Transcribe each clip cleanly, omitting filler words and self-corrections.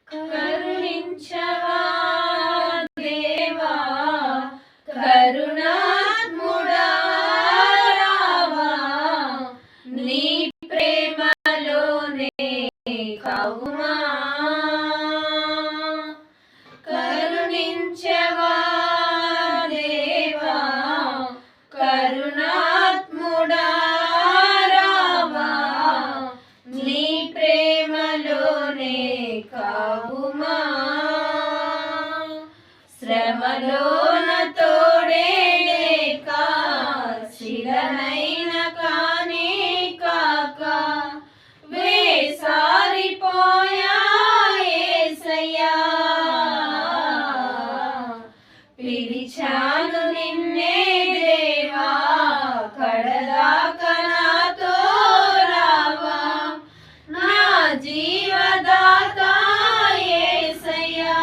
కరుణించవా దేవా కరుణాత్ముడా రావా నీ ప్రేమలోనే కవుమా కరుణించవా దేవా కరుణాత్ముడా రావా నీ ప్రేమలోనే కవుమా శ్రమలోన తోడే లేక శిలనైన కానే కాక వేసారిపోయా యేసయ్యా పిలిచాను నిన్నే దేవా కడదాకా నాతో రావా నా జీవదాతా యేసయ్యా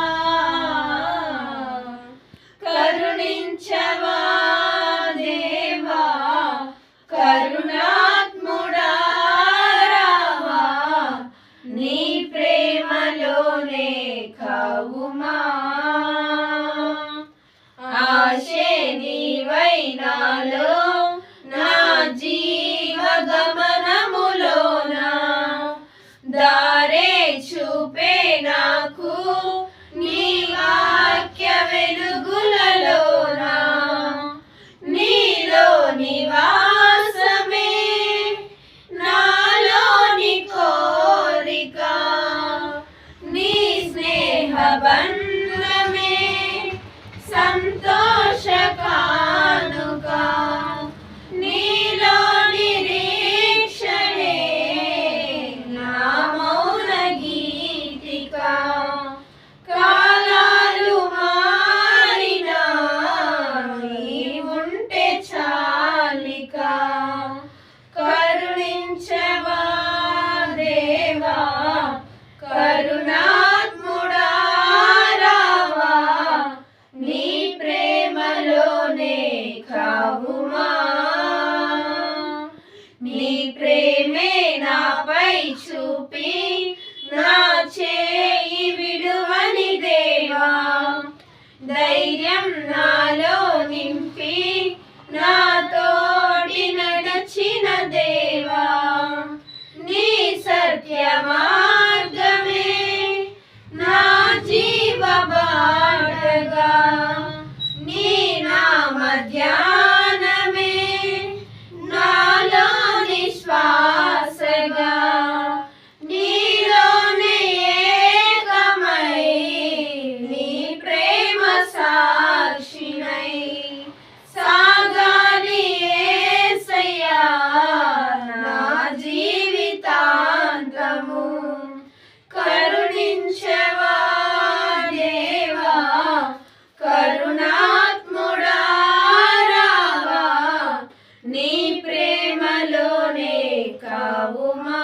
కరుణించవా దేవా కరుణాత్ముడా రావా నీ ప్రేమలోనే కవుమా ఆశే నీవై నాలో నా జీవగమనములోన దారే చూపే నాకు నీ వాక్య వెలుగులలోన నీలో నివాసమే నాలోని కోరిక నీ స్నేహ బంధమే సంతోష కానుక నీలో నిరీక్షణే నా మౌన గీతిక కాలాలు మారినా నీవుంటే చాలిక కరుణించవా దేవా కరుణాత్ముడా రావా నీ ప్రేమలోనే కవుమా నీ ప్రేమే నాపై చూపి నా చేయి విడువని దేవా ధైర్యం నాలో నింపి నా తోడి నడచిన దేవా నీ సత్య మార్గమే నా జీవ బాటగా నీ నామ ధ్యానమే నాలో నిశ్వాసగా నీలోనే ఏకమై నీ ప్రేమ సాక్షినై సాగాలి యేసయ్యా నా జీవితాంతము కరుణించవా దేవా కరుణాత్ముడా రావా నీ ప్రేమలోనే కవుమా